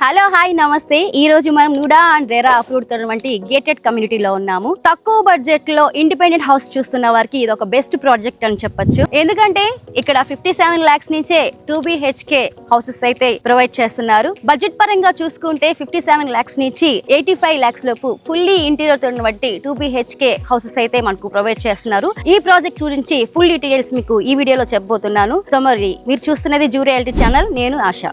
Hello hi నమస్తే. ఈ రోజు మనం నూడా అండ్ రెరా అప్రూవ్డ్ ఉన్నటువంటి గేటెడ్ కమ్యూనిటీలో ఉన్నాము. తక్కువ బడ్జెట్ లో ఇండిపెండెంట్ హౌస్ చూస్తున్న వారికి ఇది ఒక బెస్ట్ ప్రాజెక్ట్ అని చెప్పొచ్చు. ఎందుకంటే ఇక్కడ 57 lakhs నుంచే 2 BHK హౌసెస్ అయితే ప్రొవైడ్ చేస్తున్నారు. బడ్జెట్ పరంగా చూసుకుంటే 57 lakhs నుంచి 85 lakhs లోపు ఫుల్లీ ఇంటీరియర్ ఉన్నటువంటి 2 BHK హౌసెస్ అయితే మనకు ప్రొవైడ్ చేస్తున్నారు. ఈ ప్రాజెక్ట్ గురించి ఫుల్ డీటెయిల్స్ మీకు ఈ వీడియోలో చెప్పబోతున్నాను. సో మరి మీరు చూస్తున్నది జూ రియాలిటీ ఛానల్. నేను ఆశ.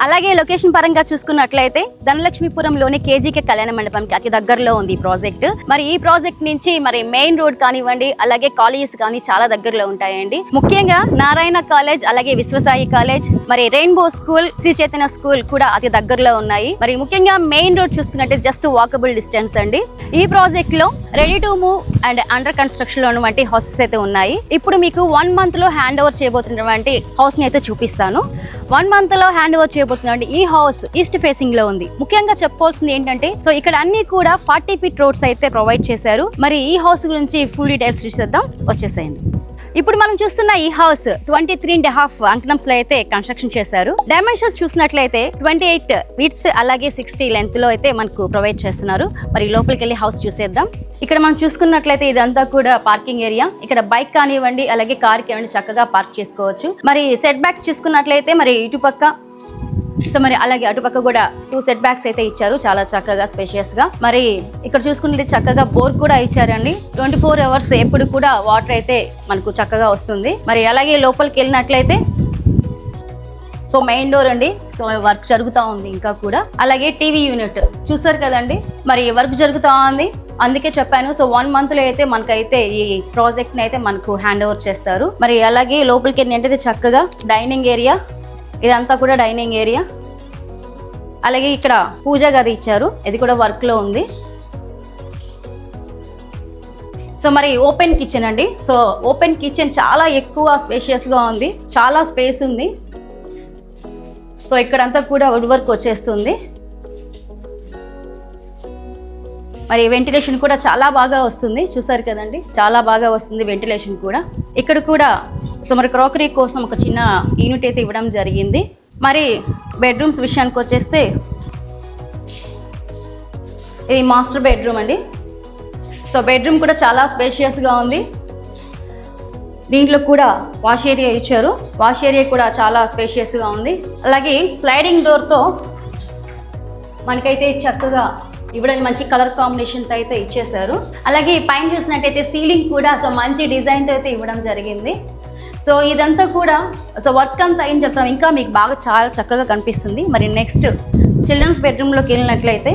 అలాగే లొకేషన్ పరంగా చూసుకున్నట్లయితే ధనలక్ష్మీపురంలోని కేజీకే కళ్యాణ మండపానికి అతి దగ్గరలో ఉంది ఈ ప్రాజెక్ట్. మరి ఈ ప్రాజెక్ట్ నుంచి మరి మెయిన్ రోడ్ కానివ్వండి, అలాగే కాలేజెస్ కానీ చాలా దగ్గరలో ఉంటాయండి. ముఖ్యంగా నారాయణ కాలేజ్, అలాగే విశ్వసాయి కాలేజ్, మరి rainbow school, Sri Chaitanya school కూడా అతి దగ్గరలో ఉన్నాయి. మరి ముఖ్యంగా మెయిన్ రోడ్ చూసుకున్నట్టే జస్ట్ వాకబుల్ డిస్టెన్స్ అండి. ఈ ప్రాజెక్ట్ లో ready to move and under construction లో ఉన్నటువంటి హౌసెస్ అయితే ఉన్నాయి. ఇప్పుడు మీకు 1 month లో హ్యాండ్ ఓవర్ చేయబోతున్నటువంటి హౌస్ ని అయితే చూపిస్తాను. 1 month లో హ్యాండ్ ఓవర్ చేయబోతున్న ఈ హౌస్ ఈస్ట్ ఫేసింగ్ లో ఉంది. ముఖ్యంగా చెప్పుకోవాల్సింది ఏంటంటే, సో ఇక్కడ అన్ని కూడా 40 feet రోడ్స్ అయితే ప్రొవైడ్ చేశారు. మరి ఈ హౌస్ గురించి ఫుల్ డీటెయిల్స్ చూసేద్దాం, వచ్చేసేయండి. ఇప్పుడు మనం చూస్తున్న ఈ హౌస్ 23.5 అంకణంస్ లో అయితే కన్స్ట్రక్షన్ చేశారు. డైమెన్షన్స్ చూసినట్లయితే 28 విడ్త్ అలాగే 60 లెంత్ లో అయితే మనకు ప్రొవైడ్ చేస్తున్నారు. మరి లోపలికి వెళ్ళి హౌస్ చూసేద్దాం. ఇక్కడ మనం చూసుకున్నట్లయితే ఇదంతా కూడా పార్కింగ్ ఏరియా. ఇక్కడ బైక్ కానివ్వండి, అలాగే కార్ కానివ్వండి చక్కగా పార్క్ చేసుకోవచ్చు. మరి సెట్ బ్యాక్స్ చూసుకున్నట్లయితే మరి ఇటుపక్క, సో మరి అలాగే అటుపక్క కూడా 2 సెట్ బ్యాక్స్ అయితే ఇచ్చారు, చాలా చక్కగా స్పేషియస్ గా. మరి ఇక్కడ చూసుకుంటే చక్కగా బోర్ కూడా ఇచ్చారండి. 24 hours ఎప్పుడు కూడా వాటర్ అయితే మనకు చక్కగా వస్తుంది. మరి అలాగే లోపలికి వెళ్ళినట్లయితే సో మెయిన్ డోర్ అండి. సో వర్క్ జరుగుతూ ఉంది ఇంకా కూడా. అలాగే టీవీ యూనిట్ చూసారు కదండి, మరి వర్క్ జరుగుతూ ఉంది, అందుకే చెప్పాను. సో 1 month లో అయితే మనకైతే ఈ ప్రాజెక్ట్ ని అయితే మనకు హ్యాండ్ ఓవర్ చేస్తారు. మరి అలాగే లోపలికి ఏంటంటే చక్కగా డైనింగ్ ఏరియా, ఇదంతా కూడా డైనింగ్ ఏరియా. అలాగే ఇక్కడ పూజా గది ఇచ్చారు, ఇది కూడా వర్క్ లో ఉంది. సో మరి ఓపెన్ కిచెన్ అండి. సో ఓపెన్ కిచెన్ చాలా ఎక్కువ స్పేషియస్ గా ఉంది, చాలా స్పేస్ ఉంది. సో ఇక్కడంతా కూడా వుడ్ వర్క్ వచ్చేస్తుంది. మరి వెంటిలేషన్ కూడా చాలా బాగా వస్తుంది, చూసారు కదండి, చాలా బాగా వస్తుంది వెంటిలేషన్ కూడా. ఇక్కడ కూడా సో మరి క్రాకరీ కోసం ఒక చిన్న యూనిట్ అయితే ఇవ్వడం జరిగింది. మరి బెడ్రూమ్స్ విషయానికి వచ్చేస్తే ఇది మాస్టర్ బెడ్రూమ్ అండి. సో బెడ్రూమ్ కూడా చాలా స్పేషియస్గా ఉంది. దీంట్లో కూడా వాష్ ఏరియా ఇచ్చారు, వాష్ ఏరియా కూడా చాలా స్పేషియస్గా ఉంది. అలాగే స్లైడింగ్ డోర్తో మనకైతే చక్కగా ఇవ్వడానికి మంచి కలర్ కాంబినేషన్తో అయితే ఇచ్చేసారు. అలాగే పైన చూసినట్టయితే సీలింగ్ కూడా సో మంచి డిజైన్తో అయితే ఇవ్వడం జరిగింది. సో ఇదంతా కూడా సో వర్క్ అంతా అయిన తర్వాత ఇంకా మీకు బాగా చాలా చక్కగా కనిపిస్తుంది. మరి నెక్స్ట్ చిల్డ్రన్స్ బెడ్రూమ్లోకి వెళ్ళినట్లయితే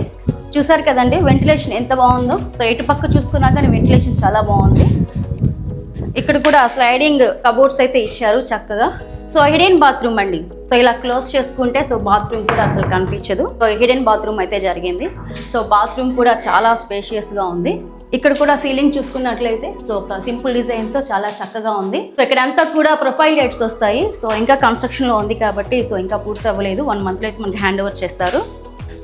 చూసారు కదండి, వెంటిలేషన్ ఎంత బాగుందో. సో ఇటు పక్క చూసుకున్నా కానీ వెంటిలేషన్ చాలా బాగుంది. ఇక్కడ కూడా స్లైడింగ్ కబోర్డ్స్ అయితే ఇచ్చారు చక్కగా. సో హిడెన్ బాత్రూమ్ అండి. సో ఇలా క్లోజ్ చేసుకుంటే సో బాత్రూమ్ కూడా అసలు కనిపించదు. సో హిడెన్ బాత్రూమ్ అయితే జరిగింది. సో బాత్రూమ్ కూడా చాలా స్పేషియస్గా ఉంది. ఇక్కడ కూడా సీలింగ్ చూసుకున్నట్లయితే సో ఒక సింపుల్ డిజైన్తో చాలా చక్కగా ఉంది. సో ఇక్కడ అంతా కూడా ప్రొఫైల్ లైట్స్ వస్తాయి. సో ఇంకా కన్స్ట్రక్షన్లో ఉంది కాబట్టి సో ఇంకా పూర్తి అవ్వలేదు, 1 month లో అయితే మనకి హ్యాండ్ ఓవర్ చేస్తారు.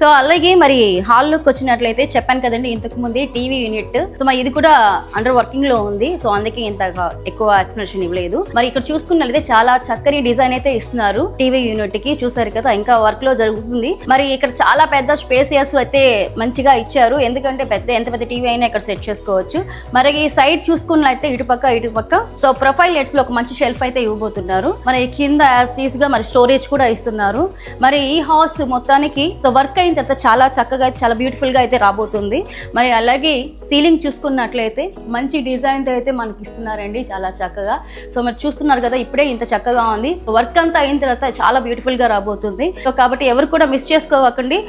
సో అలాగే మరి హాల్లోకి వచ్చినట్లయితే చెప్పాను కదండి ఇంతకు ముందే టీవీ యూనిట్. సో మరి ఇది కూడా అండర్ వర్కింగ్ లో ఉంది. సో అందుకే ఇంత ఎక్కువ ఎక్స్ప్లెనేషన్ ఇవ్వలేదు. మరి ఇక్కడ చూసుకున్నట్లయితే చాలా చక్కని డిజైన్ అయితే ఇస్తున్నారు టీవీ యూనిట్ కి, చూసారు కదా, ఇంకా వర్క్ లో జరుగుతుంది. మరి ఇక్కడ చాలా పెద్ద స్పేసియస్ అయితే మంచిగా ఇచ్చారు, ఎందుకంటే ఎంత పెద్ద టీవీ అయినా ఇక్కడ సెట్ చేసుకోవచ్చు. మరి ఈ సైడ్ చూసుకున్నట్లయితే ఇటుపక్క సో ప్రొఫైల్ లైట్స్ లో ఒక మంచి షెల్ఫ్ అయితే ఇవ్వబోతున్నారు. మరి కింద యాజ్ గా మరి స్టోరేజ్ కూడా ఇస్తున్నారు. మరి ఈ హౌస్ మొత్తానికి సో వర్క్ అయిన తర్వాత చాలా చక్కగా చాలా బ్యూటిఫుల్ గా అయితే రాబోతుంది. మరి అలాగే సీలింగ్ చూసుకున్నట్లయితే మంచి డిజైన్ తో అయితే మనకి ఇస్తున్నారండి, చాలా చక్కగా. సో మరి చూస్తున్నారు కదా, ఇప్పుడే ఇంత చక్కగా ఉంది. వర్క్ అంతా అయిన తర్వాత చాలా బ్యూటిఫుల్ గా రాబోతుంది. సో కాబట్టి ఎవరు కూడా మిస్ చేసుకోకండి.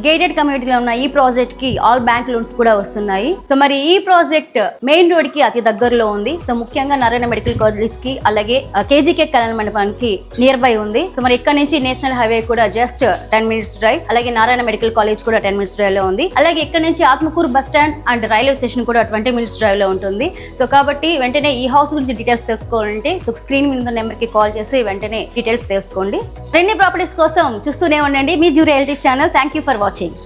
గేటెడ్ కమ్యూనిటీలో ఉన్న ఈ ప్రాజెక్ట్ కి ఆల్ బ్యాంక్ లోన్స్ కూడా వస్తున్నాయి. సో మరి ఈ ప్రాజెక్ట్ మెయిన్ రోడ్ కి అతి దగ్గరలో ఉంది. సో ముఖ్యంగా నారాయణ మెడికల్ కాలేజ్ కి అలాగే కేజీకే కళ్యాణ మండపానికి నియర్ బై ఉంది. సో మరి ఇక్కడ నుంచి నేషనల్ హైవే కూడా జస్ట్ 10 minutes డ్రైవ్, అలాగే నారాయణ మెడికల్ కాలేజ్ కూడా 10 minutes డ్రైవ్ లో ఉంది. అలాగే ఇక్కడ నుంచి Atmakur bus stand and railway station కూడా 20 minutes డ్రైవ్ లో ఉంటుంది. సో కాబట్టి వెంటనే ఈ హౌస్ గురించి డీటెయిల్స్ తెలుసుకోవాలంటే సో స్క్రీన్ మీద నెంబర్ కి కాల్ చేసి వెంటనే డీటెయిల్స్ తెలుసుకోండి. ట్రెండింగ్ ప్రాపర్టీస్ కోసం చూస్తూనే ఉండండి మీ Zoo Reality channel. Thank you for watching.